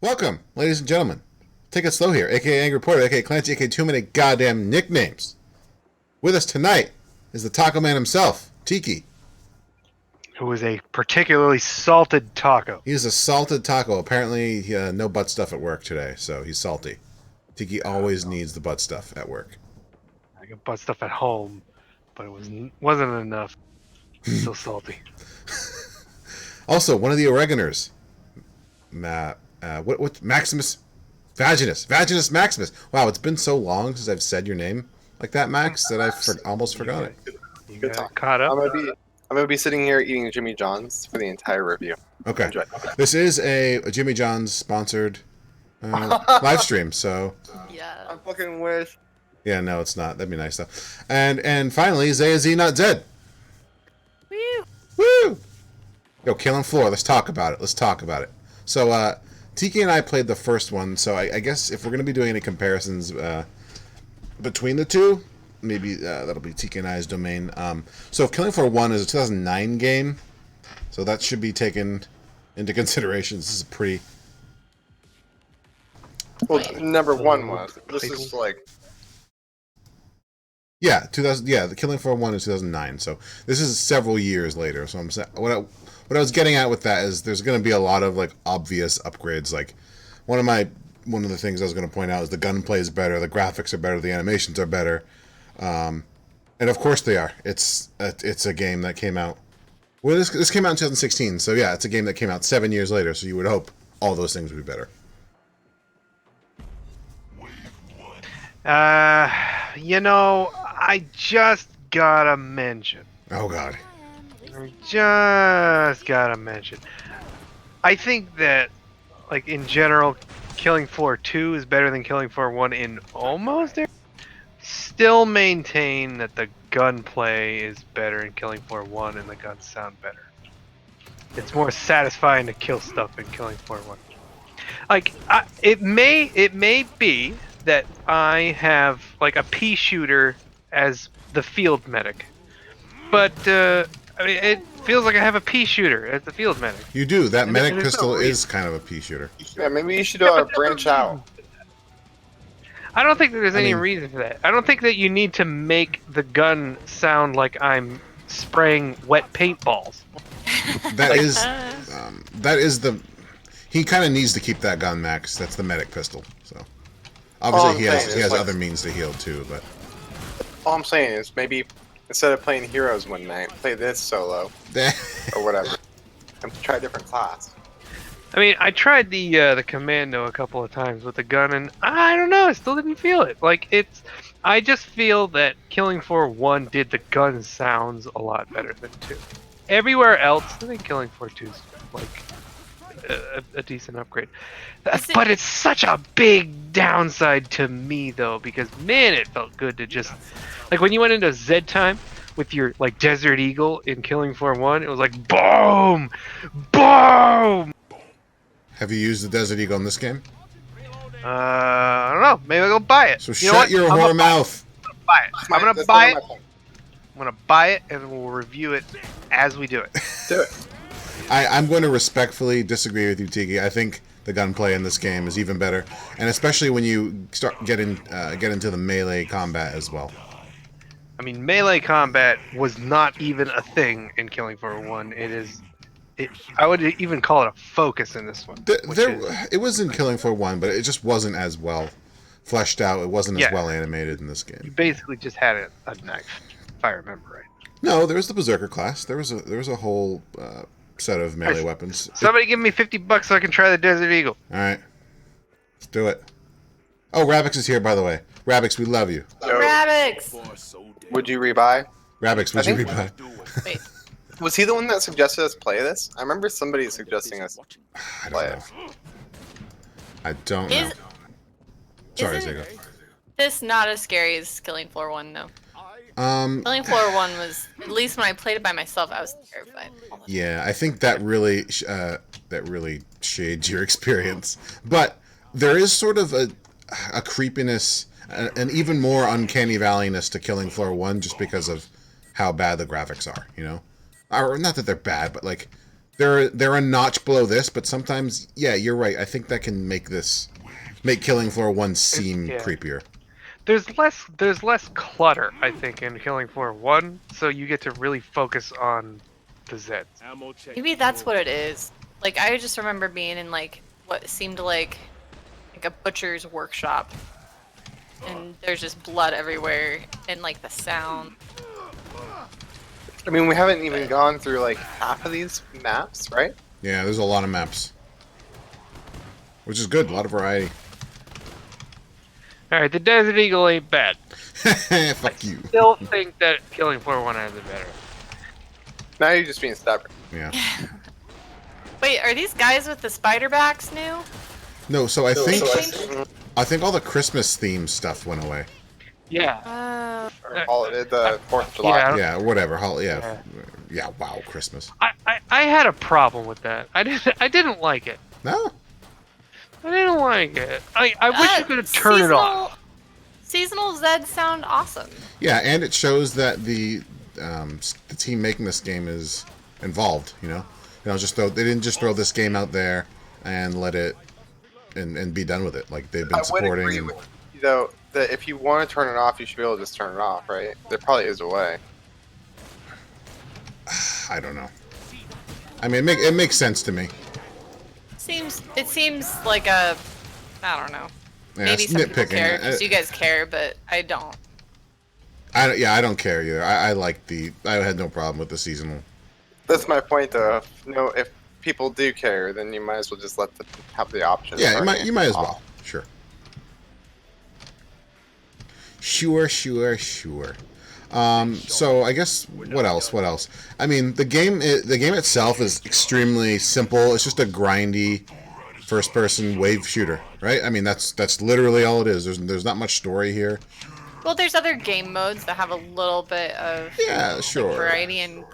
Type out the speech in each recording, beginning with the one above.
Welcome, ladies and gentlemen. Take it slow here, aka Angry Reporter, aka Clancy, aka too many goddamn nicknames. With us tonight is the Taco Man himself, Tiki. Who was a particularly salted taco. He's a salted taco. Apparently, no butt stuff at work today, so he's salty. Tiki always needs the butt stuff at work. I got butt stuff at home, but it wasn't enough. Still salty. Also, one of the oregoners, what Maximus Vaginus Maximus. Wow, it's been so long since I've said your name like that, Max, that I almost forgot it. You Good got talk. caught up. I'm gonna be sitting here eating Jimmy John's for the entire review. Okay. Enjoy. This is a Jimmy John's sponsored live stream, so Yeah. I'm fucking with. yeah, no, it's not. That'd be nice though. And finally, Zaya Z Not Zed. Woo. Woo! Yo, Killing Floor. Let's talk about it. So, Tiki and I played the first one. So I guess if we're gonna be doing any comparisons between the two, maybe that'll be Tiki and I's domain. So Killing Floor 1 is a 2009 game, so that should be taken into consideration. This is a pretty. Well, number one was. This is like. Yeah, 2000. Yeah, the Killing Floor 1 is 2009. So this is several years later. So I'm saying what I was getting at with that is there's going to be a lot of like obvious upgrades. Like one of the things I was going to point out is the gunplay is better, the graphics are better, the animations are better, and of course they are. It's a game that came out. Well, this came out in 2016. So yeah, it's a game that came out 7 years later. So you would hope all those things would be better. I just gotta mention. Oh God. I think that, like, in general, Killing Floor 2 is better than Killing Floor 1 in almost every. Still maintain that the gunplay is better in Killing Floor 1 and the guns sound better. It's more satisfying to kill stuff in Killing Floor 1. Like, it may be that I have, like, a pea shooter as the field medic. But, I mean, it feels like I have a pea shooter as the field medic. You do. That And medic there's pistol no is kind of a pea shooter. Yeah, maybe you should but branch out. I don't think that there's I any mean- reason for that. I don't think that you need to make the gun sound like I'm spraying wet paintballs. That is the. He kind of needs to keep that gun, Max. That's the medic pistol. So obviously I'm he saying has is, like- other means to heal too. But All I'm saying is maybe instead of playing heroes one night, play this solo or whatever, and try a different class. I mean, I tried the commando a couple of times with the gun, and I don't know, I still didn't feel it. Like, I just feel that Killing Floor 1 did the gun sounds a lot better than 2. Everywhere else, I think Killing Floor 2 is like a decent upgrade. But it's such a big downside to me, though, because man, it felt good to just, like, when you went into Z time with your, like, Desert Eagle in Killing Floor 1, it was like boom, boom. have you used the Desert Eagle in this game? I don't know. Maybe I'll go buy it. So You know shut what? your I'm whore gonna mouth. buy it. I'm gonna That's buy one it. of my points. I'm gonna buy it, and we'll review it as we do it. Do it. I'm going to respectfully disagree with you, Tiki. I think the gunplay in this game is even better, and especially when you start get into the melee combat as well. I mean, melee combat was not even a thing in Killing Floor 1. I would even call it a focus in this one. It was in Killing Floor 1, but it just wasn't as well fleshed out. It wasn't as Yeah. well animated in this You game. basically just had a knife, if I remember right. No, there was the Berserker class. There was a whole set of melee weapons. Somebody give me $50 so I can try the Desert Eagle. All right, let's do it. Oh, Rabix is here, by the way. Rabix, we love you. So, Rabbits. would you rebuy? Rabix, would I you think- rebuy? Wait. Was he the one that suggested us play this? I remember somebody suggesting us I play don't it. know. I don't know. Is Sorry, isn't- Zago. this not as scary as Killing Floor 1 though? Um, Killing Floor 1 was, at least when I played it by myself, I was terrified. yeah, I think that really shades your experience. But there is sort of a creepiness, an even more uncanny valleyness to Killing Floor 1 just because of how bad the graphics are, you know? Or not that they're bad, but like they're a notch below this, but sometimes, yeah, you're right. I think that can make Killing Floor 1 seem creepier. There's less clutter, I think, in Killing Floor 1, so you get to really focus on the Zeds. Maybe that's what it is. Like, I just remember being in, like, what seemed like a butcher's workshop. And there's just blood everywhere, and, like, the sound. I mean, we haven't even gone through, like, half of these maps, right? Yeah, there's a lot of maps. Which is good, a lot of variety. Alright, the Desert Eagle ain't bad. Fuck you. Still think that Killing Floor 1 has it better. Now you're just being stubborn. Yeah. Wait, are these guys with the spider backs new? No, so I think all the Christmas theme stuff went away. Yeah. Or holiday, the 4th of July. Yeah, whatever. Yeah, wow, Christmas. I had a problem with that. I didn't like it. No? I didn't like it. I wish you could have turned it off. Seasonal Zeds sound awesome. Yeah, and it shows that the team making this game is involved, you know? They didn't just throw this game out there and let it and be done with it. Like, they've been supporting. I would agree with you, though, that if you want to turn it off, you should be able to just turn it off, right? There probably is a way. I don't know. I mean, it makes sense to me. It seems like a, I don't know. Yeah, Maybe some people nitpicking. care because you guys care, but I don't. I don't care either. I had no problem with the seasonal. That's my point, though. If people do care, then you might as well just let them have the option. Yeah, you might as well. Sure. Sure. So I guess what else? I mean, the game itself is extremely simple. It's just a grindy first-person wave shooter, right? I mean, that's literally all it is. There's not much story here. Well, there's other game modes that have a little bit of variety in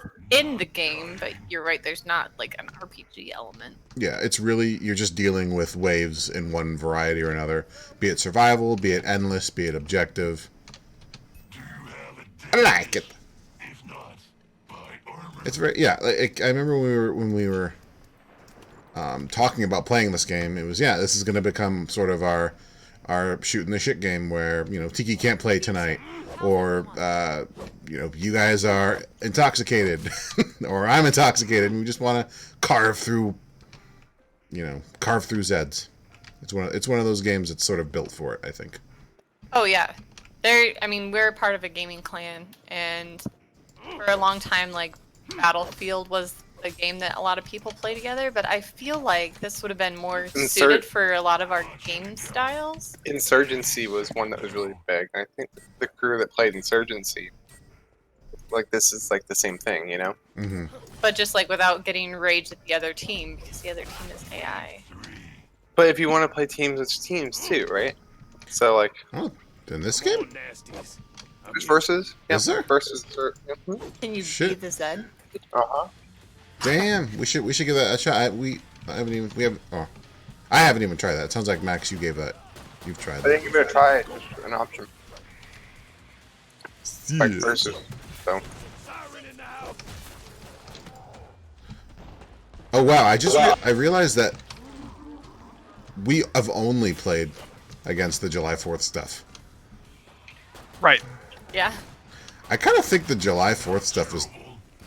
the game, but you're right. There's not like an RPG element. Yeah, it's really you're just dealing with waves in one variety or another, be it survival, be it endless, be it objective. I like it. It's very I remember when we were talking about playing this game. It was this is going to become sort of our shooting the shit game where Tiki can't play tonight, or you guys are intoxicated, or I'm intoxicated, and we just want to carve through Zeds. It's one of those games that's sort of built for it, I think. Oh yeah. We're part of a gaming clan, and for a long time, like, Battlefield was a game that a lot of people play together, but I feel like this would have been more suited for a lot of our game styles. Insurgency was one that was really big. I think the crew that played Insurgency, like, this is like the same thing, you know? Mm-hmm. But just, like, without getting rage at the other team, because the other team is AI. But if you want to play teams, it's teams too, right? So, like... Oh. In this game? Versus? Yeah, is there? Versus. Can you be the Zed? Uh-huh. Damn, we should give that a shot. I haven't even tried that. It sounds like Max, you gave that. You've tried that. I think you better try it. It's an option. Like versus. So. Oh wow! I realized that we have only played against the July 4th stuff. Right. Yeah. I kind of think the July 4th stuff is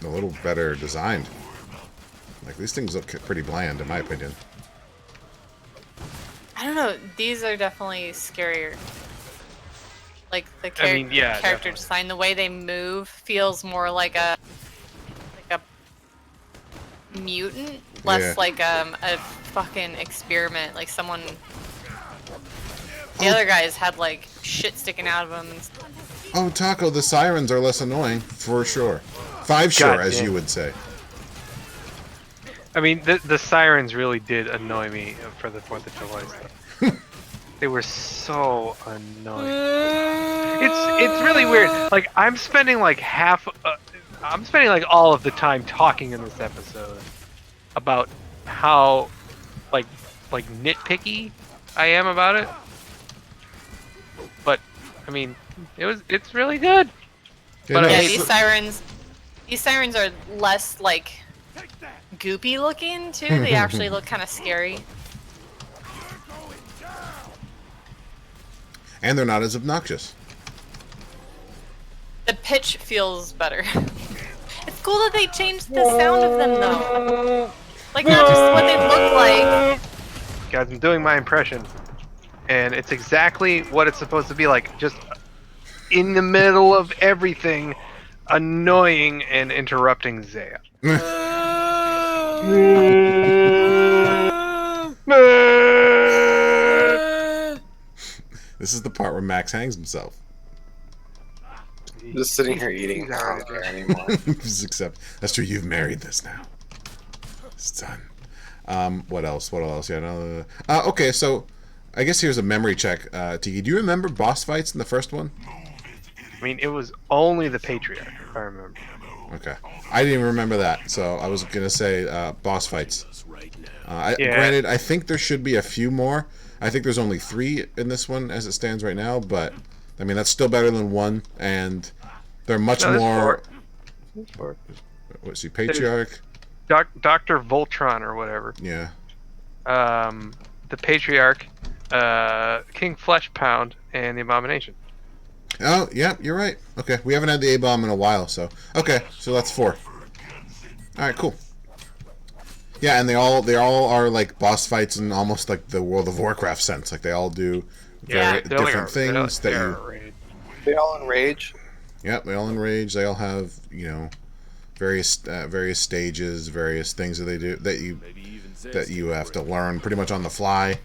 a little better designed. Like, these things look pretty bland, in my opinion. I don't know. These are definitely scarier. Like, the character definitely. design, the way they move feels more like a mutant, less like a fucking experiment. Like someone. The other guys had like shit sticking out of them. Oh, Taco, the sirens are less annoying, for sure. 5 sure, as you would say. I mean, the sirens really did annoy me for the 4th of July stuff. They were so annoying. It's really weird. Like, I'm spending like all of the time talking in this episode about how like nitpicky I am about it. But I mean, it's really good. Yeah, but these sirens are less like goopy looking too. They actually look kind of scary. And they're not as obnoxious. The pitch feels better. It's cool that they changed the sound of them though. Like not just what they look like. Guys, I'm doing my impression, and it's exactly what it's supposed to be like. Just in the middle of everything, annoying and interrupting Zaya. This is the part where Max hangs himself. I'm just sitting here eating. I don't care anymore. Just accept. That's true. You've married this now. It's done. What else? What else? Yeah. No. Okay. So, I guess here's a memory check. Tiki, do you remember boss fights in the first one? I mean, it was only the Patriarch, if I remember. Okay. I didn't even remember that, so I was gonna say boss fights. Yeah. Granted, I think there should be a few more. I think there's only 3 in this one as it stands right now, but I mean that's still better than 1, and they're much No, there's more. 4. What's he? Patriarch. Dr. Voltron or whatever. Yeah. The Patriarch, King Fleshpound, and the Abomination. Oh, yeah, you're right. Okay, we haven't had the A-bomb in a while, so okay, so that's 4. All right, cool. Yeah, and they all are like boss fights in almost like the World of Warcraft sense. Like they all do very different things that you. They all enrage. Yep, they all enrage. They all have various stages, various things that they do that you have to learn pretty much on the fly.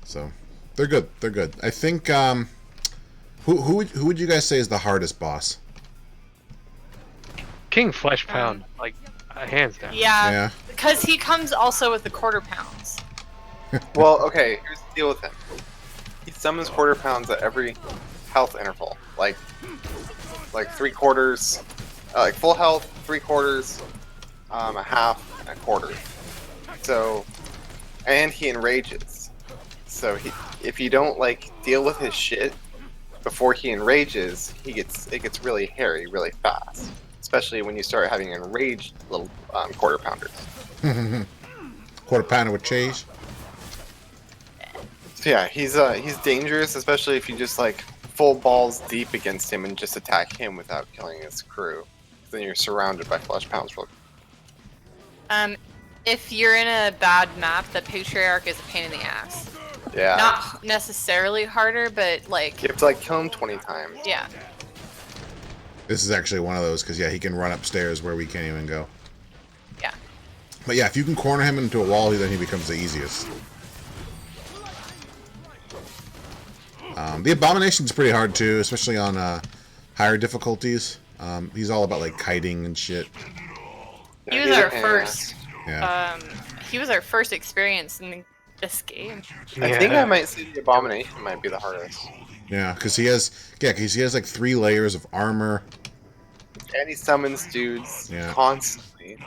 So they're good. They're good. I think who would you guys say is the hardest boss? King Fleshpound, like hands down. Yeah. Because he comes also with the quarter pounds. Well, okay, here's the deal with him. He summons quarter pounds at every health interval. Like 3/4, like full health, 3/4, a half, and a quarter. So, and he enrages. So if you don't like deal with his shit before he enrages, it gets really hairy really fast. Especially when you start having enraged little quarter pounders. Quarter pounder with cheese. So yeah, he's dangerous, especially if you just like full balls deep against him and just attack him without killing his crew. Then you're surrounded by flesh pounds. If you're in a bad map, the Patriarch is a pain in the ass. Yeah. Not necessarily harder, but like. You have to like kill him 20 times. Yeah. This is actually one of those because yeah, he can run upstairs where we can't even go. Yeah. But yeah, if you can corner him into a wall, then he becomes the easiest. The Abomination's pretty hard too, especially on higher difficulties. He's all about like kiting and shit. He was our first. Yeah. He was our first experience in this game. I think I might say the Abomination might be the hardest. Yeah, because he has like 3 layers of armor. And he summons dudes constantly.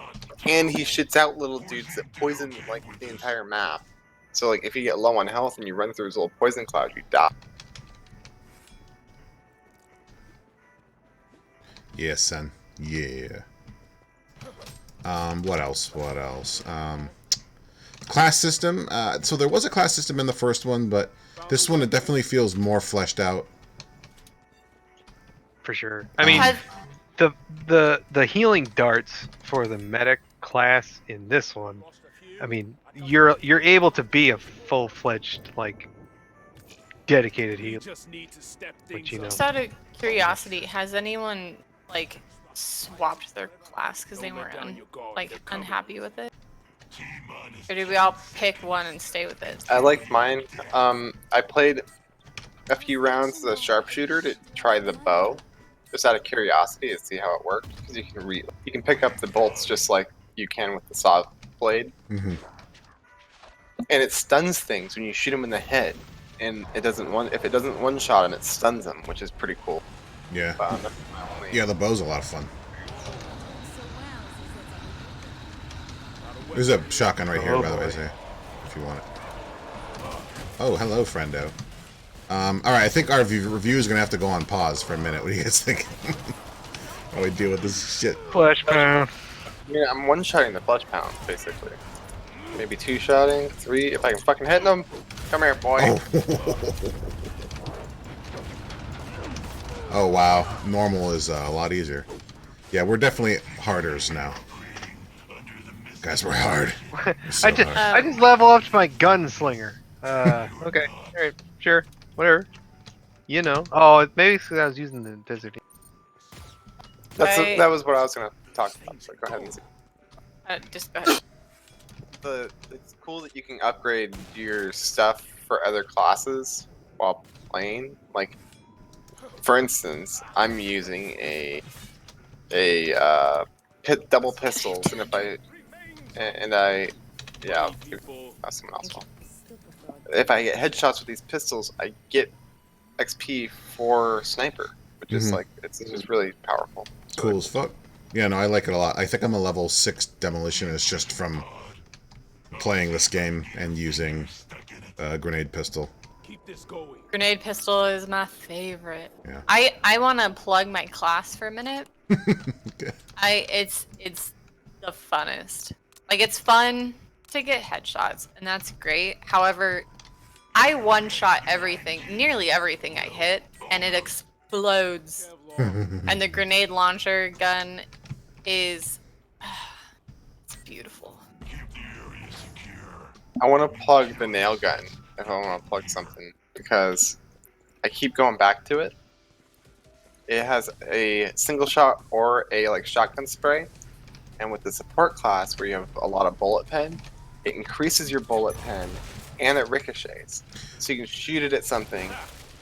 And he shits out little dudes that poison like the entire map. So like if you get low on health and you run through his little poison cloud, you die. Yes, son. Yeah. What else? What else? Class system. So there was a class system in the first one, but this one it definitely feels more fleshed out. For sure. I mean, the healing darts for the medic class in this one. I mean, you're able to be a full-fledged like dedicated healer. But, you know. Just out of curiosity, has anyone like swapped their class because they weren't unhappy with it? Or did we all pick one and stay with it? I like mine. I played a few rounds as a sharpshooter to try the bow, just out of curiosity to see how it worked. Because you can pick up the bolts just like you can with the saw blade, Mm-hmm. and it stuns things when you shoot them in the head. And if it doesn't one shot them, it stuns them, which is pretty cool. Yeah. That's Yeah, the bow's a lot of fun. There's a shotgun right here, by the way, Isaiah, if you want it. Oh, hello, friendo. Alright, I think our review is going to have to go on pause for a minute. What do you guys think? While we deal with this shit. Fleshpound. mean, I'm one-shotting the flesh pounds, basically. Maybe two-shotting, three, if I can fucking hit them. Come here, boy. Oh. Oh wow, normal is a lot easier. Yeah, we're definitely harders now. Guys, we're hard. We're so I just hard. I just level up to my gunslinger. Okay, alright, sure, whatever. You know. Oh, maybe it's 'cause I was using the desert. Right. That was what I was gonna talk about. So go ahead and see. Just go ahead. It's cool that you can upgrade your stuff for other classes while playing. Like, for instance, I'm using a double pistols, and I'll give someone else one. If I get headshots with these pistols, I get XP for sniper, which is like it's just really powerful. It's Cool really as fuck. Yeah, no, I like it a lot. I think I'm a level 6 demolitionist just from playing this game and using a grenade pistol. Grenade pistol is my favorite. Yeah. I want to plug my class for a minute. Okay. It's the funnest. Like, it's fun to get headshots, and that's great. However, I one-shot everything, nearly everything I hit, and it explodes. And the grenade launcher gun is it's beautiful. I want to plug the nail gun if I want to plug something because I keep going back to it. It has a single shot or a shotgun spray, and with the support class where you have a lot of bullet pen, it increases your bullet pen and it ricochets. So you can shoot it at something,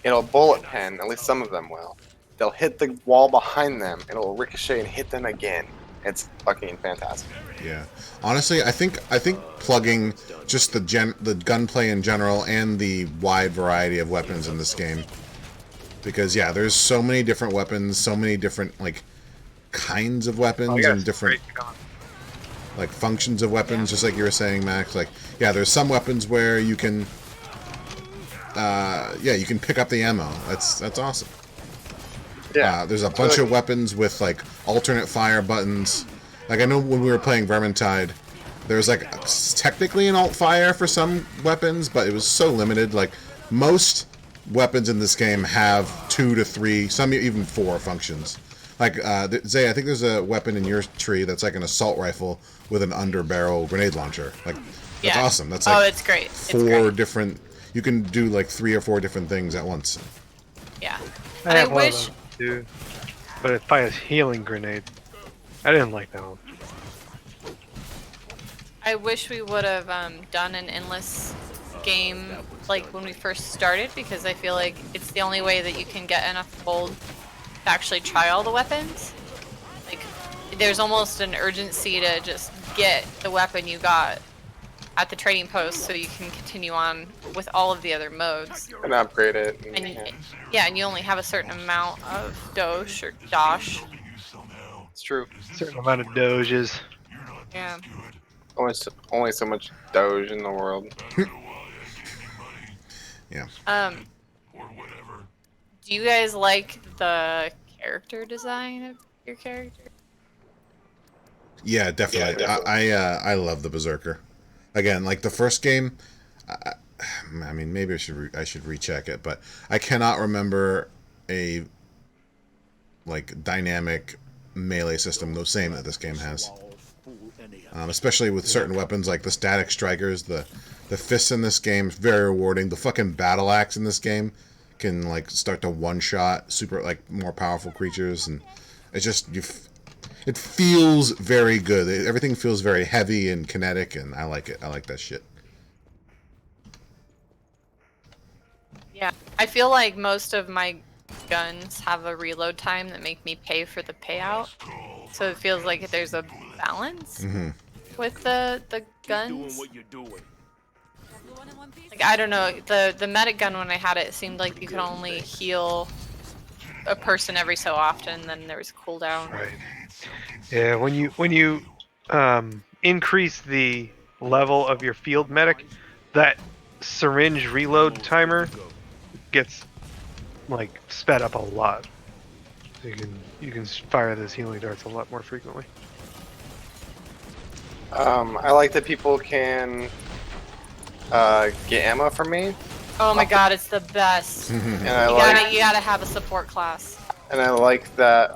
it'll bullet pen, at least some of them will. They'll hit the wall behind them, and it'll ricochet and hit them again. It's fucking fantastic. Yeah. Honestly, I think plugging just the gunplay in general and the wide variety of weapons in this game, because yeah, there's so many different weapons, so many different kinds of weapons and different functions of weapons, just like you were saying, Max. Like, yeah, there's some weapons where you can you can pick up the ammo. That's awesome. Yeah. There's a bunch of weapons with alternate fire buttons. Like, I know when we were playing Vermintide, there's technically an alt fire for some weapons, but it was so limited. Like, most weapons in this game have 2 to 3, some even 4 functions. Like, Zay, I think there's a weapon in your tree that's like an assault rifle with an underbarrel grenade launcher. Like, that's awesome. That's it's great. It's 4 great. different. You can do 3 or 4 different things at once. Yeah. I And I have one of wish those, too, but it fires healing grenade. I didn't like that one. I wish we would have done an endless game like when we first started, because I feel like it's the only way that you can get enough gold to actually try all the weapons. Like, there's almost an urgency to just get the weapon you got at the trading post so you can continue on with all of the other modes. And upgrade it. And, And you only have a certain amount of dosh or dosh. it's true. Certain amount of doges. Yeah. Only so much Doge in the world. Yeah. Do you guys like the character design of your character? Yeah, definitely. I love the Berserker. Again, like the first game, I mean, maybe I should recheck it, but I cannot remember a dynamic melee system the same that this game has. Especially with certain weapons like the static strikers, the fists in this game is very rewarding. The fucking battle axe in this game can start to one shot super more powerful creatures, and it's just it feels very good. Everything feels very heavy and kinetic, and I like it. I like that shit. Yeah, I feel like most of my guns have a reload time that make me pay for the payout. So it feels like there's a balance with the guns. Like, I don't know, the medic gun when I had it seemed like you could only heal a person every so often, then there was a cooldown. Right. Yeah, when you increase the level of your field medic, that syringe reload timer gets sped up a lot. So you can fire those healing darts a lot more frequently. I like that people can get ammo from me, Oh my god, it's the best. and You gotta have a support class. I like that.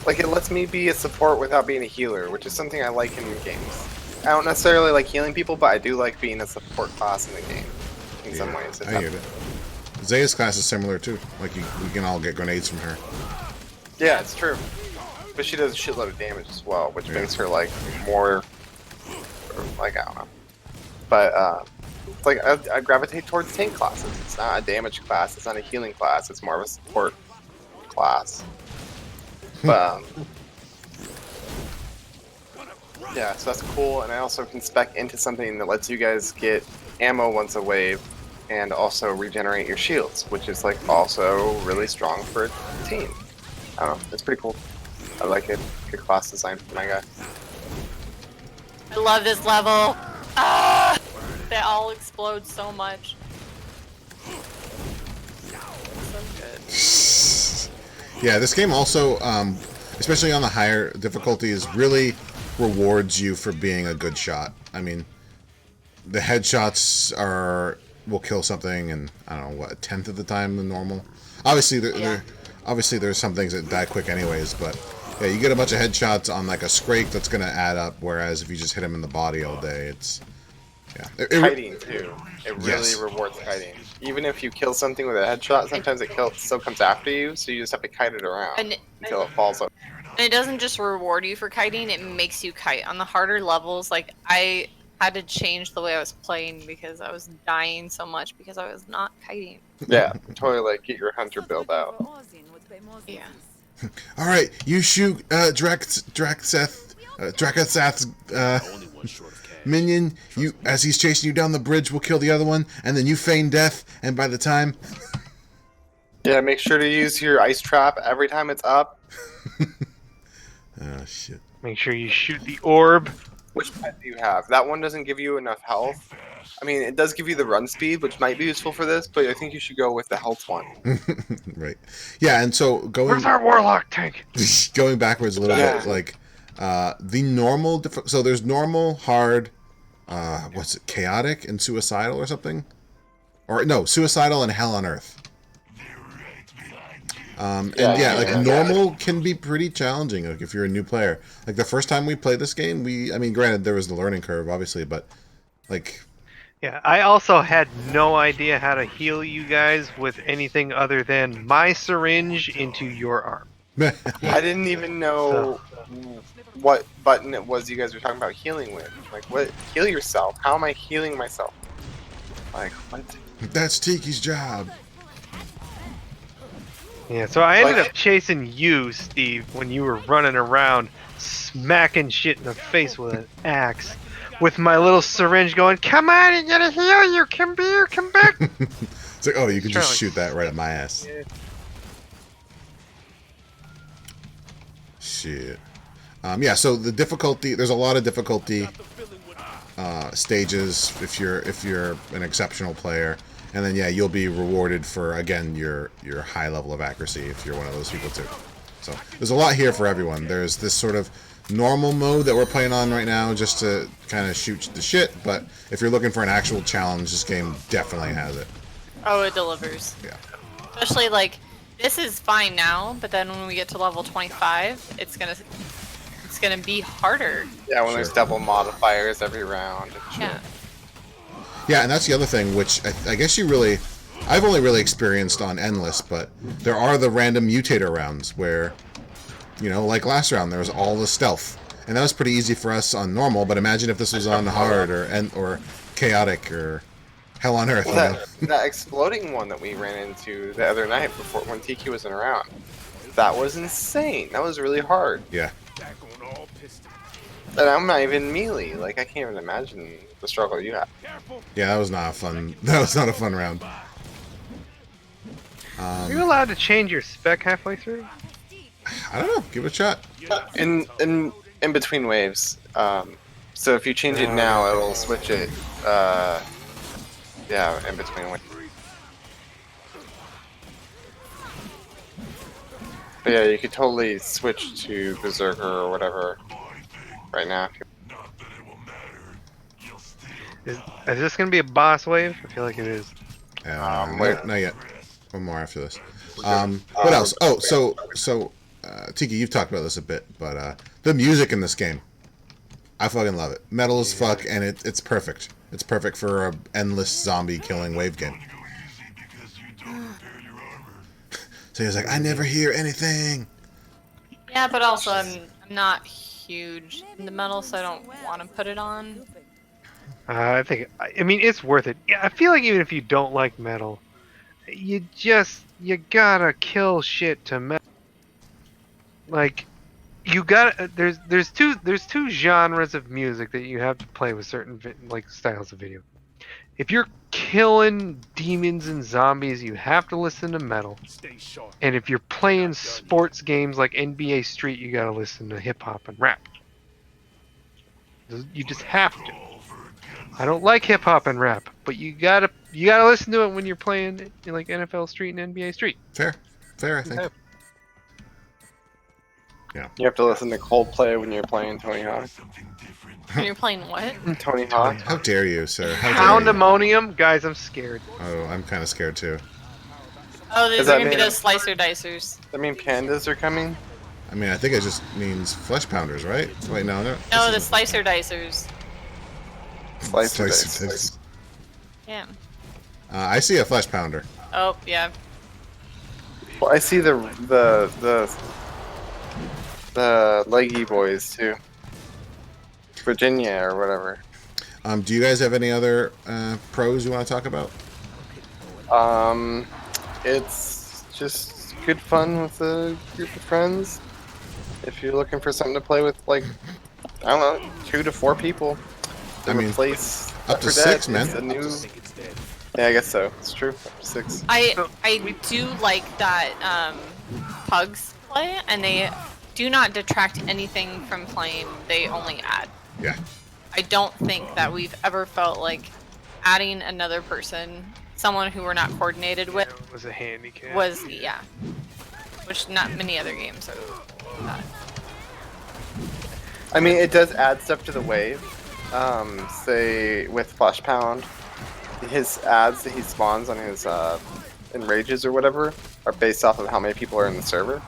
Like it lets me be a support without being a healer, which is something I like in games. I don't necessarily like healing people, but I do like being a support class in the game. In some ways, I get it. Zaya's class is similar too. Like we can all get grenades from her. Yeah, it's true. But she does a shitload of damage as well, which makes her like more, like I don't know. But it's like I gravitate towards tank classes. It's not a damage class. It's not a healing class. It's more of a support class. But yeah, so that's cool. And I also can spec into something that lets you guys get ammo once a wave, and also regenerate your shields, which is like also really strong for a team. I don't know. It's pretty cool. I like it. Good class design for my guy. I love this level. Ah! They all explode so much. So good. Yeah, this game also, especially on the higher difficulties, really rewards you for being a good shot. I mean, the headshots will kill something, and I don't know what, a tenth of the time than normal. Obviously, obviously there's some things that die quick anyways, but yeah, you get a bunch of headshots on like a scrake that's gonna add up. Whereas if you just hit him in the body all day, it's Kiting too. It really Yes. rewards kiting. Even if you kill something with a headshot, sometimes it still comes after you, so you just have to kite it around And until it falls up. it doesn't just reward you for kiting, it makes you kite. On the harder levels, like I had to change the way I was playing because I was dying so much because I was not kiting. Yeah, totally. Like get your hunter build out. Yeah. all right. You shoot Draksath's minion. You as he's chasing you down the bridge, will kill the other one, and then you feign death. And by the time, Yeah, make sure to use your ice trap every time it's up. oh shit. Make sure you shoot the orb. Which pet do you have? That one doesn't give you enough health. I mean, it does give you the run speed, which might be useful for this, but I think you should go with the health one. Right. Yeah, and so Where's our warlock tank? going backwards a little Yeah. bit, like the normal. So there's normal, hard. What's it? Chaotic and suicidal or something? Or no, suicidal and hell on earth. Normal can be pretty challenging, like if you're a new player. Like the first time we played this game, I mean, granted there was the learning curve, obviously, but like, Yeah, I also had no idea how to heal you guys with anything other than my syringe into your arm. I didn't even know what button it was you guys were talking about healing with. Like, what? Heal yourself? How am I healing myself? Like, what? that's Tiki's job. Yeah, so I ended Like- up chasing you, Steve, when you were running around smacking shit in the face with an axe. With my little syringe going, come on, I gotta heal you, come here, come back. It's like, oh, you can just Charlie. shoot that right at my ass. Yeah. Shit. Yeah, so the difficulty, there's a lot of difficulty stages if you're an exceptional player, and then yeah, you'll be rewarded for again your high level of accuracy if you're one of those people too. So there's a lot here for everyone. There's this sort of normal mode that we're playing on right now just to kind of shoot the shit, but if you're looking for an actual challenge, this game definitely has it. Oh, it delivers. Yeah. Especially like this is fine now, but then when we get to level 25, it's gonna be harder. Yeah, when there's Sure. double modifiers every round. Yeah. Yeah, and that's the other thing, which I guess I've only really experienced on Endless, but there are the random mutator rounds where, you know, like last round, there was all the stealth. And that was pretty easy for us on normal, but imagine if this was on hard or chaotic or hell on earth. Well, You know? that exploding one that we ran into the other night before when Tiki wasn't around, that was insane. That was really hard. Yeah. And I'm not even melee. Like I can't even imagine the struggle you have. Yeah, that was not a fun round. Are you allowed to change your spec halfway through? I don't know. Give it a shot. In between waves. So if you change it now, it'll switch it. Yeah, in between waves. But yeah, you could totally switch to Berserker or whatever right now. Is this gonna be a boss wave? I feel like it is. Wait. Not yet. One more after this. What else? Oh, so Tiki, you've talked about this a bit, but the music in this game, I fucking love it. Metal as fuck, and it's perfect. It's perfect for an endless zombie killing wave game. So he was like, I never hear anything. Yeah, but also I'm not huge into metal, so I don't want to put it on. I mean, it's worth it. Yeah, I feel like even if you don't like metal, you gotta kill shit to metal. Like, you gotta. There's two genres of music that you have to play with certain like styles of video. If you're killing demons and zombies, you have to listen to metal. And if you're playing sports games like NBA Street, you gotta listen to hip hop and rap. You just have to. I don't like hip hop and rap, but you gotta listen to it when you're playing in like NFL Street and NBA Street. Fair, I think. Yeah. You have to listen to Coldplay when you're playing Tony Hawk. When you're playing what? Tony Hawk. How dare you, sir? How dare you? Poundemonium, guys, I'm scared. Oh, I'm kind of scared too. Oh, Does there's that gonna be mean- those slicer dicers. I mean, pandas are coming. I mean, I think it just means flesh pounders, right? Wait, no. No, the slicer dicers. Slicer Slicer dice. dice. Yeah. I see a flesh pounder. Oh, yeah. Well, I see the leggy boys too. Virginia or whatever. Do you guys have any other pros you want to talk about? It's just good fun with a group of friends. If you're looking for something to play with, like, I don't know, 2 to 4 people. I mean, replace up to Left 4 Dead. 6, man. It's a new... Yeah, I guess so. It's true. Up to 6. I do like that pugs play, and they do not detract anything from playing. They only add. Yeah. I don't think that we've ever felt like adding another person, someone who we're not coordinated with, It was a handicap. was, yeah. Which not many other games are. I mean, it does add stuff to the wave. Say with Flesh Pound, his ads that he spawns on his enrages or whatever are based off of how many people are in the server.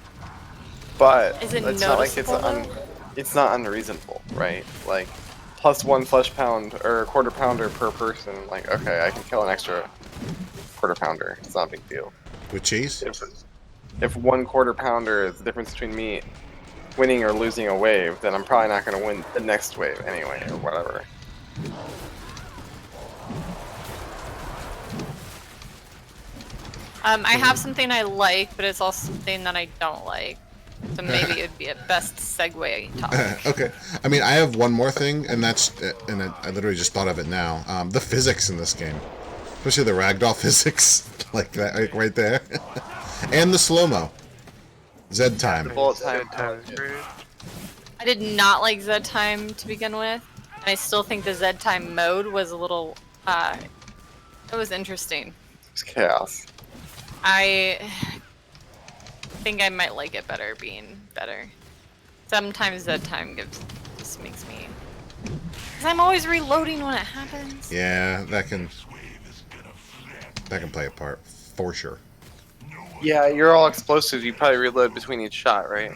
But Is it it's not like noticeable, it's not unreasonable, right? Like +1 Flesh Pound or a quarter pounder per person. Like, okay, I can kill an extra quarter pounder. It's not a big deal. With cheese? If 1 quarter pounder is the difference between me winning or losing a wave, then I'm probably not going to win the next wave anyway, or whatever. I have something I like, but it's also something that I don't like. So maybe it'd be a best segue topic. Okay. I mean, I have one more thing, and that's, and I literally just thought of it now. The physics in this game, especially the ragdoll physics, like that, like right there, and the slow mo. Zed time. Bullet time. is great. I did not like Zed Time to begin with. And I still think the Zed Time mode was a little, it was interesting. It's chaos. I think I might like it better being better. Sometimes Zed Time just makes me... Because I'm always reloading when it happens. Yeah, that can play a part for sure. Yeah, you're all explosives. You probably reload between each shot, right?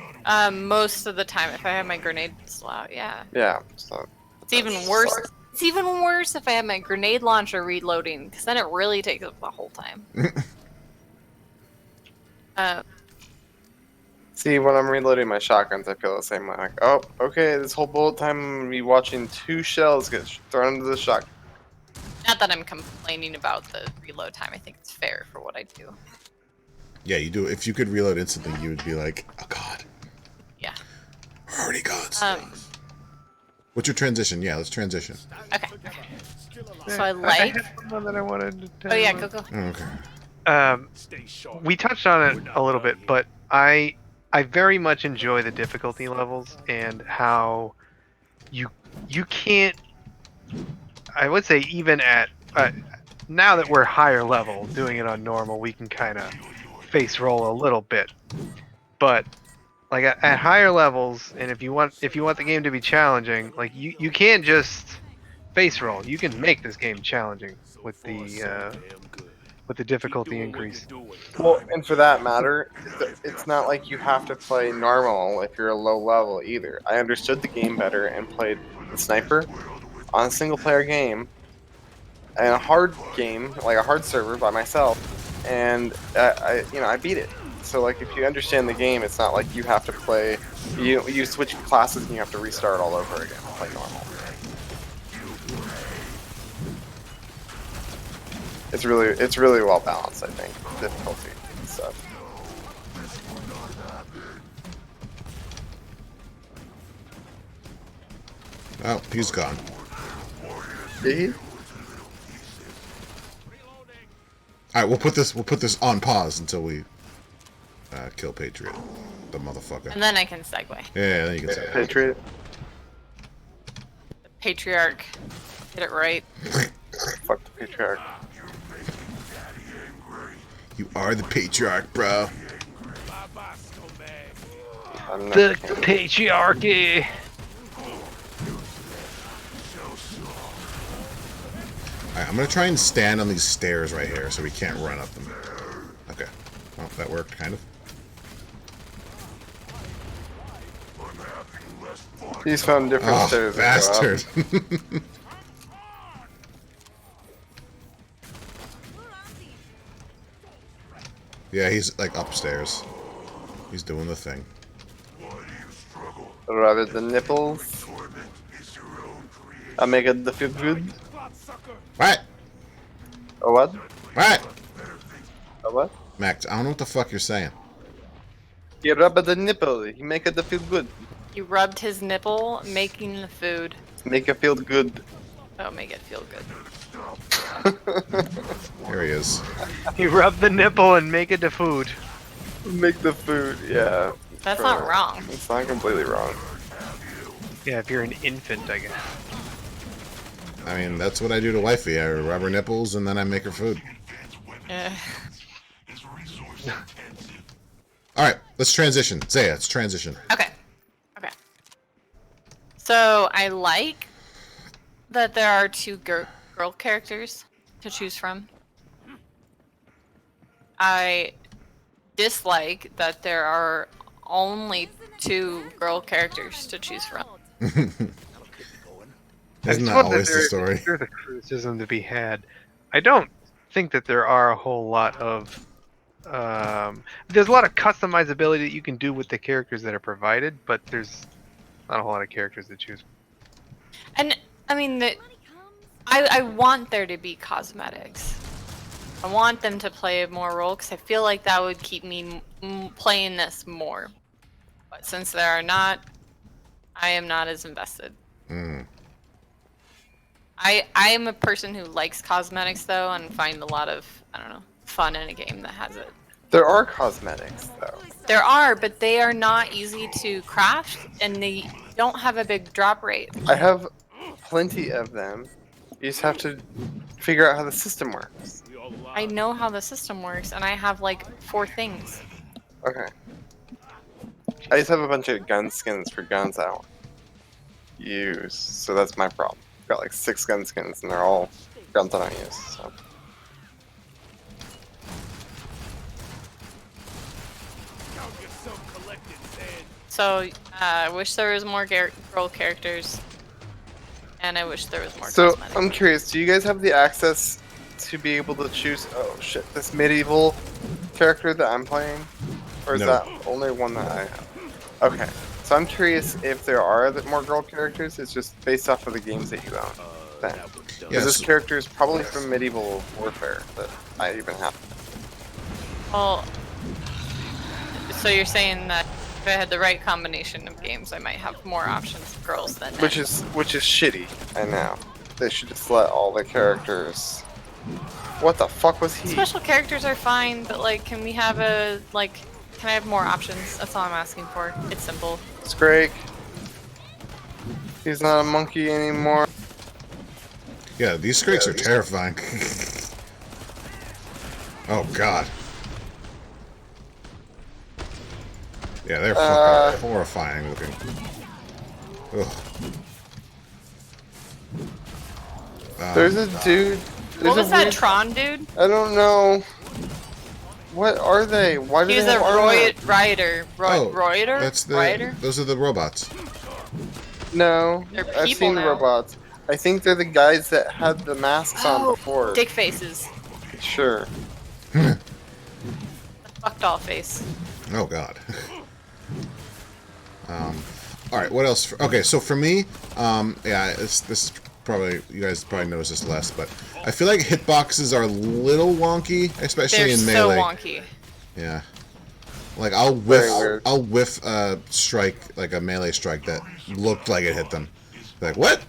Most of the time, if I have my grenade still out, yeah. Yeah. So It's even worse. It's even worse if I have my grenade launcher reloading, because then it really takes up the whole time. See, when I'm reloading my shotguns, I feel the same way. Like, oh, okay, this whole bullet time, I'm gonna be watching 2 shells get thrown into the shotgun. Not that I'm complaining about the reload time. I think it's fair for what I do. Yeah, you do. If you could reload instantly, you would be like, oh god, Yeah. already gods. Um. What's your transition? Yeah, let's transition. Okay. So I like. had one that I wanted to tell Oh yeah, you. go. Okay. We touched on it a little bit, but I very much enjoy the difficulty levels and how you can't. I would say even at now that we're higher level, doing it on normal, we can kind of face roll a little bit, but like at higher levels, and if you want the game to be challenging, like you can't just face roll. You can make this game challenging with the difficulty increase. Well, and for that matter, it's not like you have to play normal if you're a low level either. I understood the game better and played the sniper on a single player game and a hard game, like a hard server by myself, and I beat it. So like if you understand the game, it's not like you have to play. You switch classes and you have to restart all over again, play normal. It's really well balanced, I think. Difficulty and stuff. Oh, he's gone. Did he? All right, we'll put this on pause until we kill Patriot, the motherfucker. And then I can segue. Yeah, then you can say that. Patriot. The patriarch. Get it right. Fuck the patriarch. You are the patriarch, bro. I'm not The kidding. patriarchy. Alright, I'm gonna try and stand on these stairs right here so we can't run up them. Okay. Well, that worked, kind of. He's found different Oh, stairs. to go up. bastard. Yeah, he's like upstairs. He's doing the thing. Rather than nipples. I make it the feel good. What? A what? What? A what? Max, I don't know what the fuck you're saying. You rub the nipple. You make it the feel good. You rubbed his nipple, making the food. Make it feel good. Oh, make it feel good. Here he is. You rub the nipple and make it to food. Make the food. Yeah. That's Sure. not wrong. It's not completely wrong. Yeah, if you're an infant, I guess. I mean, that's what I do to wifey. I rub her nipples and then I make her food. Eh. Alright, let's transition. Zaya, let's transition. Okay. Okay. So I like that there are two girl characters to choose from. I dislike that there are only two girl characters to choose from. Isn't that suppose always the there's story? a criticism to be had. I don't think that there are a whole lot of. There's a lot of customizability that you can do with the characters that are provided, but there's not a whole lot of characters to choose. And I mean, I want there to be cosmetics. I want them to play more role because I feel like that would keep me playing this more. But since there are not, I am not as invested. Mm. I am a person who likes cosmetics though, and find a lot of, I don't know, fun in a game that has it. There are cosmetics though. There are, but they are not easy to craft, and they don't have a big drop rate. I have plenty of them. You just have to figure out how the system works. I know how the system works, and I have like 4 things. Okay. I just have a bunch of gun skins for guns I don't use, so that's my problem. I've got like 6 gun skins, and they're all guns I don't use. So. So, I wish there was more girl characters, and I wish there was more So cosmetics. I'm curious, do you guys have the access to be able to choose? Oh shit, this medieval character that I'm playing, or is No. that only one that I have? Okay, so I'm curious if there are more girl characters. It's just based off of the games that you own. Then, because this Yes. character is probably from Medieval Warfare that I even have. Well, so you're saying that if I had the right combination of games, I might have more options of girls than men. Which is shitty. I know. They should just let all the characters. What the fuck was he? Special characters are fine, but like, can we have can I have more options? That's all I'm asking for. It's simple. Scrake. He's not a monkey anymore. Yeah, these Scrakes are terrifying. Oh god. Yeah, they're fucking horrifying looking. Ugh. There's a dude. What was that weird- Tron dude? I don't know. What are they? Why do He's they a have armor? Rioter. Oh, Rioter? that's the. Rioter? Those are the robots. No, They're I've people seen the now. robots. I think they're the guys that had the masks on before. Dick faces. Sure. Fuck doll face. Oh God. All right. What else? Okay, so for me, yeah, this is probably you guys probably notice this less, but I feel like hitboxes are a little wonky, especially They're in so melee. wonky. Yeah. Like I'll whiff a strike, like a melee strike that looked like it hit them. Like what?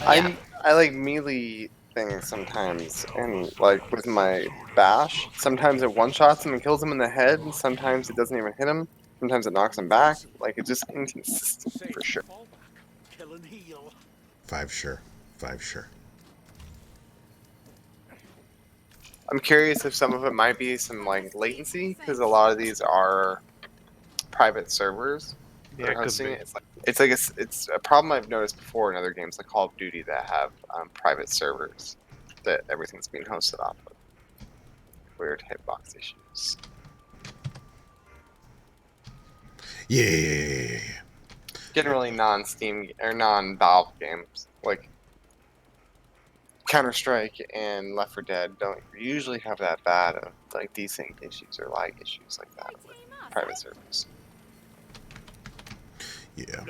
I like melee things sometimes, and like with my bash, sometimes it one-shots him and kills him in the head, and sometimes it doesn't even hit him. Sometimes it knocks him back. Like it's just inconsistent for sure. Five sure. I'm curious if some of it might be some like latency, because a lot of these are private servers. Yeah, that it are could hosting be. it. It's a problem I've noticed before in other games like Call of Duty that have private servers that everything's being hosted off of. Weird hitbox issues. Yeah. Generally non-Steam or non-Valve games like Counter-Strike and Left 4 Dead don't usually have that bad of like desync issues or lag issues like that with private servers. Yeah.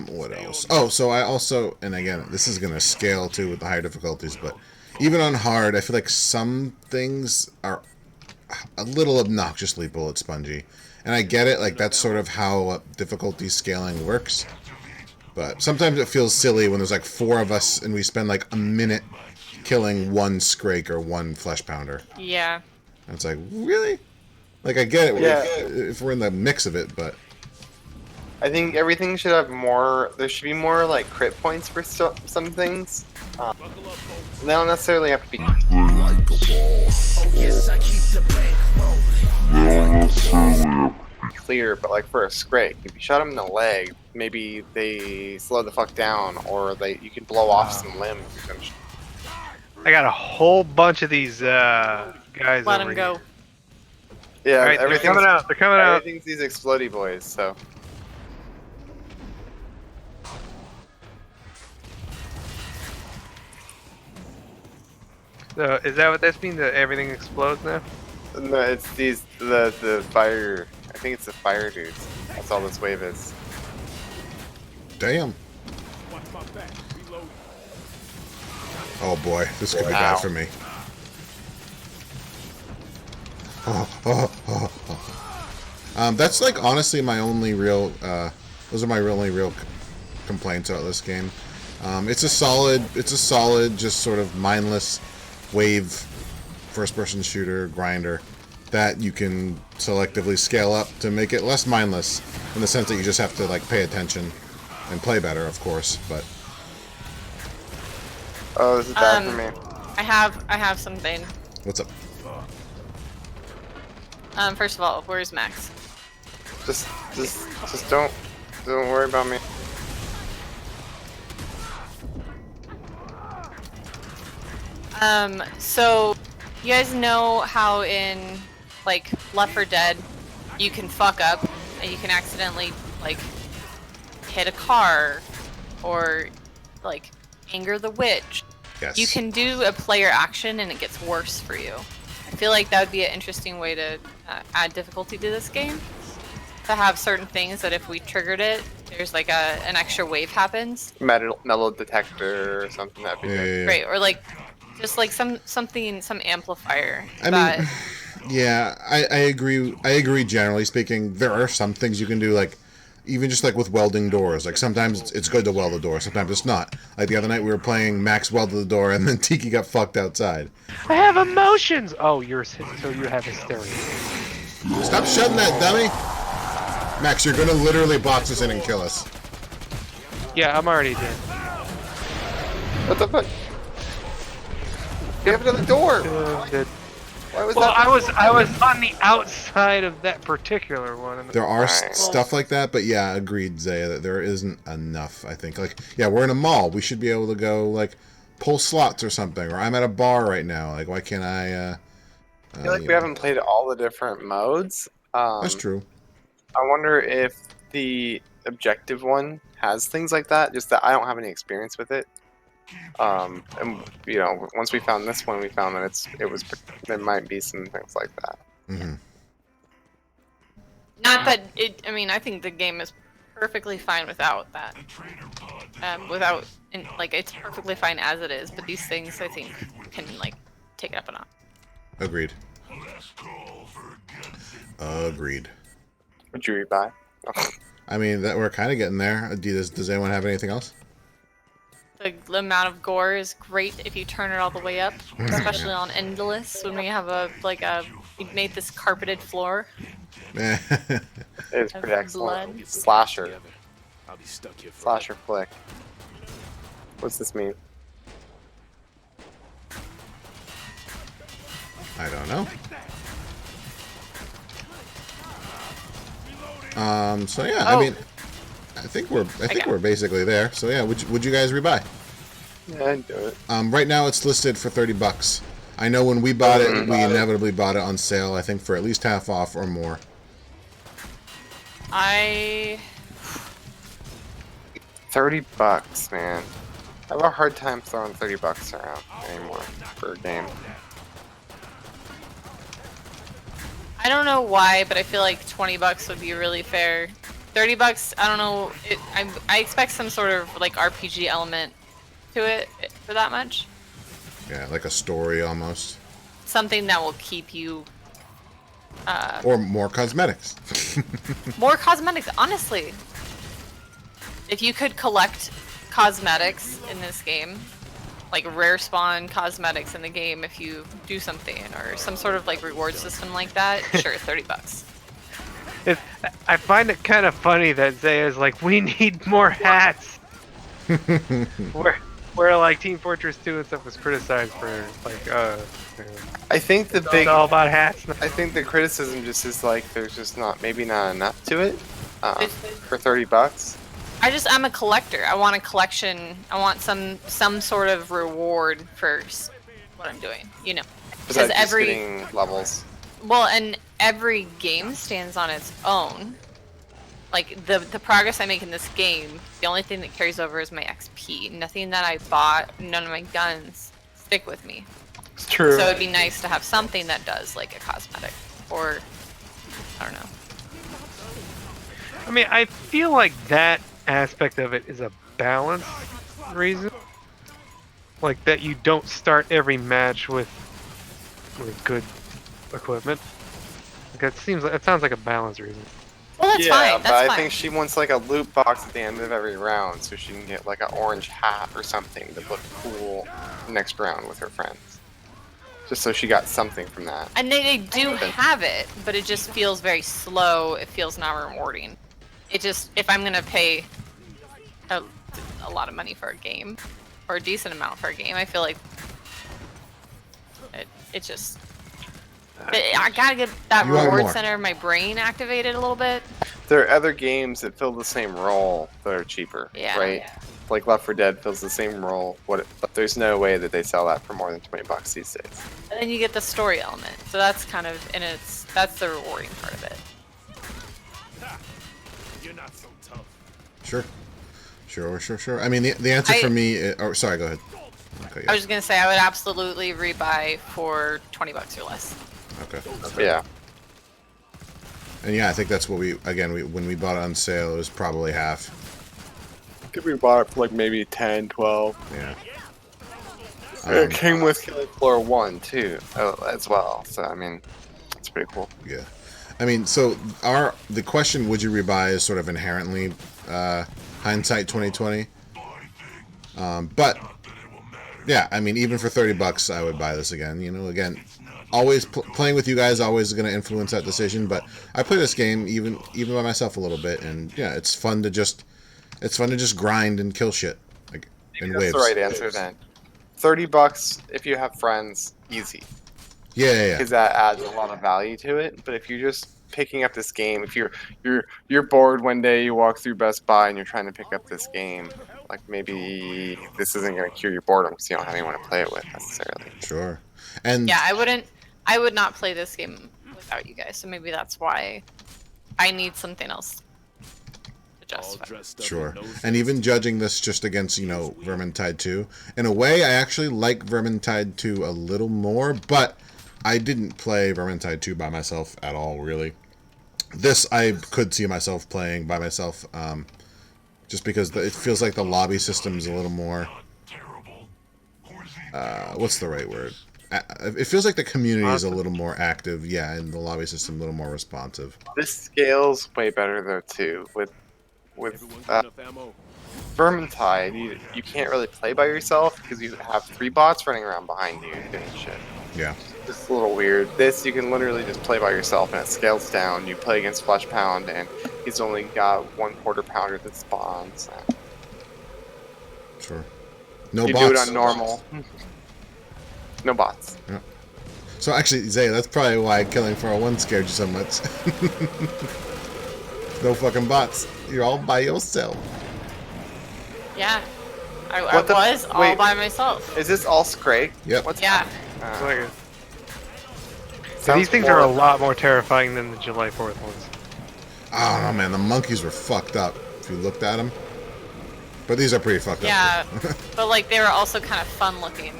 What else? Oh, so I also, and again, this is gonna scale too with the higher difficulties, but even on hard, I feel like some things are a little obnoxiously bullet spongy. And I get it, like that's sort of how difficulty scaling works. But sometimes it feels silly when there's like 4 of us and we spend like a minute killing one Scrake or one Flesh Pounder. Yeah. And it's like, really? Like I get it Yeah. if we're in the mix of it, but I think everything should have more. There should be more like crit points for some things. They don't necessarily have to be clear, but like for a Scrake, if you shot him in the leg, maybe they slow the fuck down, or you can blow off some limbs. I got a whole bunch of these guys. Let over him go. here. Yeah, All right, they're everything's coming out. They're coming out. everything's these explodey boys. So So is that what this means? That everything explodes now? no, it's the fire. I think it's the fire dudes. That's all this wave is. damn. Oh boy, this could be Ow. bad for me. That's like honestly my only real. Those are my only real complaints about this game. It's a solid, just sort of mindless wave first-person shooter grinder that you can selectively scale up to make it less mindless in the sense that you just have to like pay attention and play better, of course. But Oh, this is bad for me. I have something. what's up? First of all, where's Max? Just don't worry about me. So you guys know how in like Left 4 Dead you can fuck up and you can accidentally like hit a car or like anger the witch. Yes. You can do a player action and it gets worse for you. I feel like that would be an interesting way to add difficulty to this game. To have certain things that if we triggered it, there's like an extra wave happens. Metal detector or something that'd be Yeah, good. yeah, yeah. Right, or like just like some amplifier. I that, mean, yeah, I agree. I agree. Generally speaking, there are some things you can do, like even just like with welding doors. Like sometimes it's good to weld the door, sometimes it's not. Like the other night we were playing Max welded the door, and then Tiki got fucked outside. I have emotions. Oh, so you have hysteria. Stop shutting that, dummy! Max, you're gonna literally box us in and kill us. Yeah, I'm already dead. What the fuck? We have another door! Dead. Why was Well, that? I was on the outside of that particular one. And There are Alright. stuff like that, but yeah, agreed, Zaya, that there isn't enough. I think, like, yeah, we're in a mall. We should be able to go like pull slots or something. Or I'm at a bar right now. Like, why can't I? I feel like we haven't played all the different modes. That's true. I wonder if the objective one has things like that. Just that I don't have any experience with it. And you know, once we found this one, we found that there might be some things like that. Hmm. Not that it. I mean, I think the game is perfectly fine without that. Like, it's perfectly fine as it is. But these things, I think, can like take it up a notch. Agreed. Agreed. Would you rebuy? I mean, that we're kind of getting there. Does anyone have anything else? The amount of gore is great if you turn it all the way up, especially on Endless when we have we made this carpeted floor. It's pretty Of excellent. blood. Slasher. I'll be stuck here for Slasher flick. What's this mean? I don't know. So yeah, I Oh. mean, I think we're basically there. So yeah, would you guys rebuy? Yeah, I'd do it. Right now it's listed for $30. I know when we bought it, we inevitably bought it on sale. I think for at least half off or more. I $30, man. I have a hard time throwing $30 around anymore for a game. don't know why, but I feel like $20 would be really fair. $30, I don't know. I expect some sort of like RPG element to it for that much. Yeah, like a story almost, Something that will keep you or more cosmetics. more cosmetics. Honestly, if you could collect cosmetics in this game, like rare spawn cosmetics in the game, if you do something or some sort of like reward system like that, sure, $30. I find it kind of funny that Zaya's like, we need more hats. where like Team Fortress 2 and stuff was criticized for like, I think the it's big, all about hats. I think the criticism just is like there's just maybe not enough to it for $30. I'm a collector. I want a collection. I want some sort of reward for what I'm doing. You know, Besides just every getting levels. well, and every game stands on its own. Like the progress I make in this game, the only thing that carries over is my XP. Nothing that I bought, none of my guns stick with me. It's true. So it'd be nice to have something that does like a cosmetic, or I don't know. I mean, I feel like that aspect of it is a balance reason. Like that you don't start every match with good equipment. Like that sounds like a balance reason. Well, that's yeah, fine. but That's I fine. think she wants like a loot box at the end of every round so she can get like an orange hat or something to look cool next round with her friends. Just so she got something from that. And they do have it, but it just feels very slow. It feels not rewarding. It just, if I'm gonna pay a lot of money for a game, or a decent amount for a game, I feel like I gotta get that You want reward more. center in my brain activated a little bit. There are other games that fill the same role that are cheaper, Yeah. right? Like Left 4 Dead fills the same role, but there's no way that they sell that for more than $20 these days. And then you get the story element. So that's kind of, that's the rewarding part of it. You're not so tough. Sure. I mean, the answer for me. Sorry, go ahead. Okay, I yeah. was just gonna say I would absolutely rebuy for $20 or less. Okay. Yeah. And yeah, I think that's what when we bought it on sale, it was probably half. Could we bought it for like maybe 10, 12. Yeah. It came with Killing Floor 1 too, as well. So I mean, it's pretty cool. Yeah. I mean, so the question, would you rebuy, is sort of inherently hindsight 2020. But yeah, I mean, even for $30, I would buy this again. You know, again, always playing with you guys always going to influence that decision. But I play this game even by myself a little bit, and yeah, it's fun to just grind and kill shit like in That's waves. the right answer then. $30 if you have friends, easy. Yeah. because that adds a lot of value to it. But if you're just picking up this game, if you're bored one day, you walk through Best Buy and you're trying to pick up this game, like maybe this isn't going to cure your boredom because you don't have anyone to play it with necessarily. Sure. And Yeah, I would not play this game without you guys. So maybe that's why I need something else to All justify. dressed up sure. in no And fancy even judging this just against, Vermintide 2, in a way, I actually like Vermintide 2 a little more, but I didn't play Vermintide 2 by myself at all, really. This I could see myself playing by myself, just because it feels like the lobby system's a little more. What's the right word? It feels like the community is a little more active, yeah, and the lobby system a little more responsive. This scales way better though too. With Everyone got enough ammo. Vermintide, you can't really play by yourself because you have 3 bots running around behind you doing shit. Yeah. It's a little weird. This you can literally just play by yourself and it scales down. You play against Flesh Pound and he's only got 1/4 pounder that spawns. Sure. No You bots. do it on normal. No bots. So actually, Zay, that's probably why Killing 401 scared you so much. No fucking bots. You're all by yourself. Yeah, I What the- was all wait. by myself. Is this all Scrake? Yep. What's Yeah. It's like a- sounds these things are a horrible. lot more terrifying than the July 4th ones. I don't know, man. The monkeys were fucked up if you looked at them. But these are pretty fucked Yeah, up. but like they were also kind of fun looking.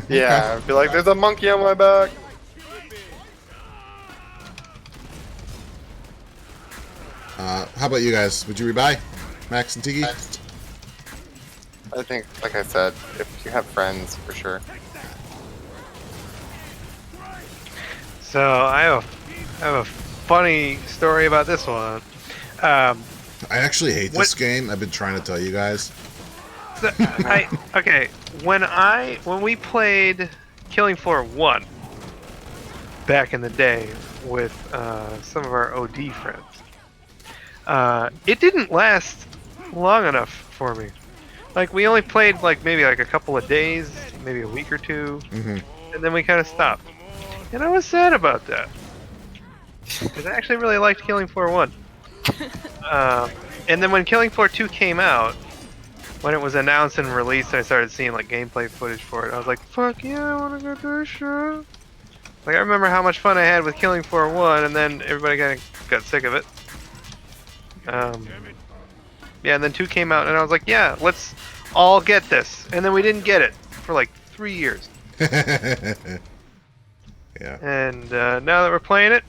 Yeah, I'd be like, there's a monkey on my back. How about you guys? Would you rebuy? Max and Tiki? I think, like I said, if you have friends, for sure. So I have a funny story about this one. I actually hate this What- game. I've been trying to tell you guys. Okay, when we played Killing Floor 1 back in the day with some of our OD friends, it didn't last long enough for me. Like we only played maybe a couple of days, maybe a week or two, Mm-hmm. and then we kind of stopped. And I was sad about that because I actually really liked Killing Floor 1. And then when Killing Floor 2 came out, when it was announced and released, and I started seeing gameplay footage for it, I was like, "Fuck yeah, I want to get this shit!" I remember how much fun I had with Killing Floor 1, and then everybody kind of got sick of it. Yeah, and then 2 came out, and I was like, "Yeah, let's all get this." And then we didn't get it for 3 years. Yeah. And now that we're playing it,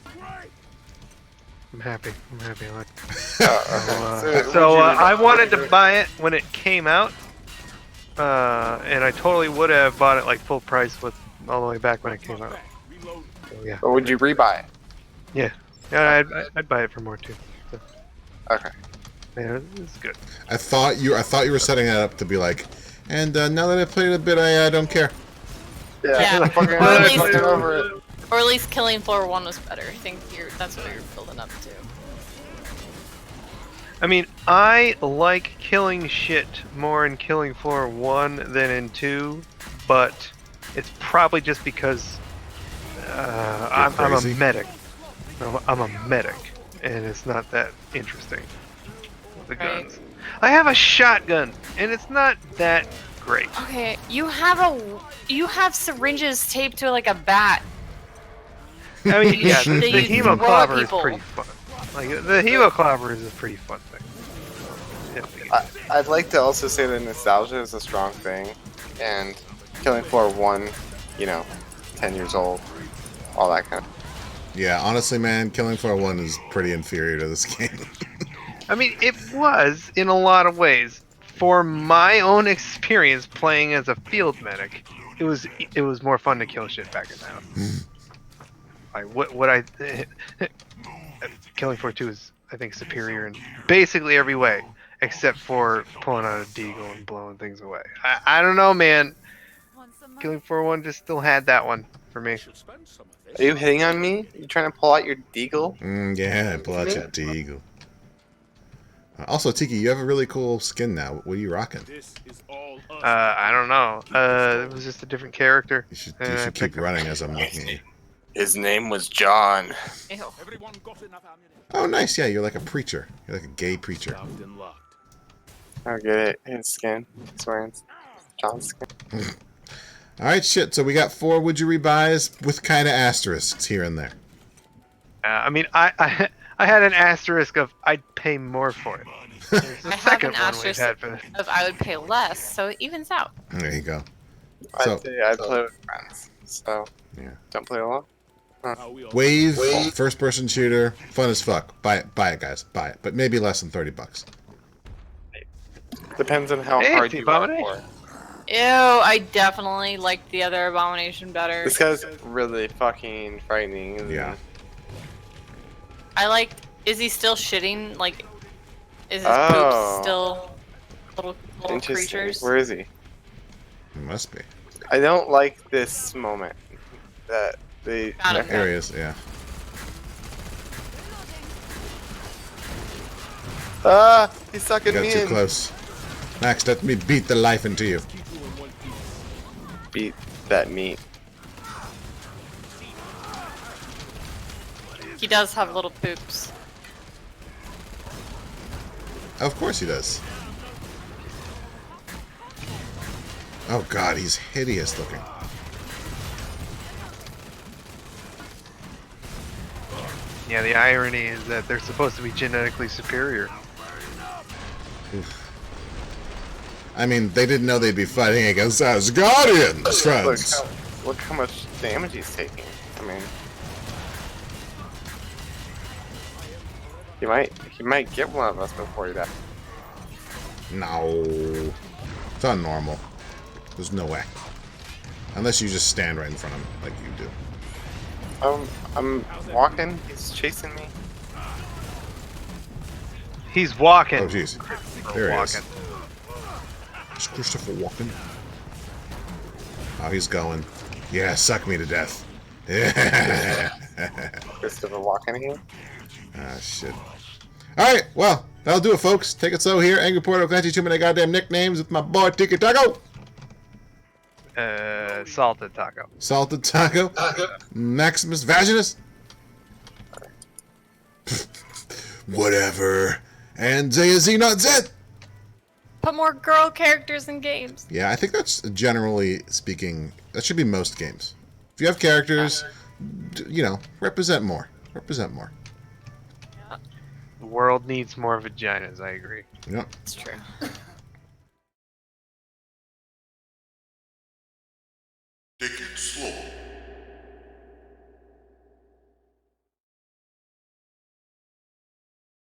I'm happy. I like it. So I wanted to buy it when it came out, and I totally would have bought it full price with all the way back when it came out. Reload. So, yeah, Or would you rebuy it? yeah, I'd buy it for more too. So, Okay. yeah, it's good. I thought you were setting that up to be like, and now that I played it a bit, I don't care. Yeah. I'm fucking, Or at least- fucking over it. Or at least Killing Floor 1 was better. I think that's what you're building up to. I mean, I like killing shit more in Killing Floor 1 than in 2, but it's probably just because I'm a crazy? medic. I'm a medic, and it's not that interesting with the Right. guns. I have a shotgun, and it's not that great. Okay, you have syringes taped to a bat. I mean, yeah, the They use to roll hemoclobber is people. pretty fun. The hemoclobber is a pretty fun thing. Yeah, I'd like to also say that nostalgia is a strong thing, and Killing Floor 1, 10 years old, all that kind of. Yeah, honestly, man, Killing Floor 1 is pretty inferior to this game. I mean, it was in a lot of ways. For my own experience playing as a field medic, it was more fun to kill shit back in the house. Killing Floor 2 is, I think, superior in basically every way, except for pulling out a deagle and blowing things away. I don't know, man. Killing Floor 1 just still had that one for me. Should spend some of Are this. you hitting on me? You trying to pull out your deagle? Yeah, pull out your deagle. Also, Tiki, you have a really cool skin now. What are you rocking? This is all us. I don't know. It was just a different character. You should I keep picked him. running as I'm looking at you. His name was John. Ew. Everyone got enough ammunition. Oh, nice. Yeah, you're like a preacher. You're like a gay preacher. Locked and locked. I'll get it. His skin. He's wearing John's skin. All right, shit. So we got 4 would you rebuys with kind of asterisks here and there. I mean, I had an asterisk of I'd pay more for it. There's the I have second an one we've asterisk had for this. of I would pay less, so it evens out. There you go. So- I'd say I'd play with friends. So, Yeah. don't play alone. How we all Wave, first-person shooter, fun as fuck. Buy it, guys. Buy it, but maybe less than $30. Depends on how Hey, hard it's the you are Abomination. for. Ew, I definitely like the other Abomination better. This guy's really fucking frightening. Isn't Yeah. He? I like. Is he still shitting? Like, is his Oh. poop still little Interesting. creatures? Where is he? It must be. I don't like this moment. That they. Got it. Areas, yeah. Ah, he's You sucking got me too in. close. Max, let me beat the life into you. keep you in one piece. Beat that meat. He does have little poops. Of course he does. Oh god, he's hideous looking. Yeah, the irony is that they're supposed to be genetically superior. Oof. I mean, they didn't know they'd be fighting against Asgardians, Look friends. look how much damage he's taking. I mean, he might get one of us before he dies. No. It's not normal. There's no way. Unless you just stand right in front of him, like you do. I'm walking. He's chasing me. He's walking. Oh, jeez. There he is. Walking. It's Christopher Walken. Oh, he's going. Yeah, suck me to death. Yeah. Christopher walking here. Ah, shit. Alright, well, that'll do it, folks. Take it slow here. Angry Porter, glad you too many goddamn nicknames with my boy Tiki Taco. Salted taco. Salted Taco. Maximus Vaginus. Whatever. And Z not Z. Put more girl characters in games. Yeah, I think that's generally speaking, that should be most games. If you have characters, you know, represent more. Represent more. The world needs more vaginas, I agree. Yep. It's true. Take it slow.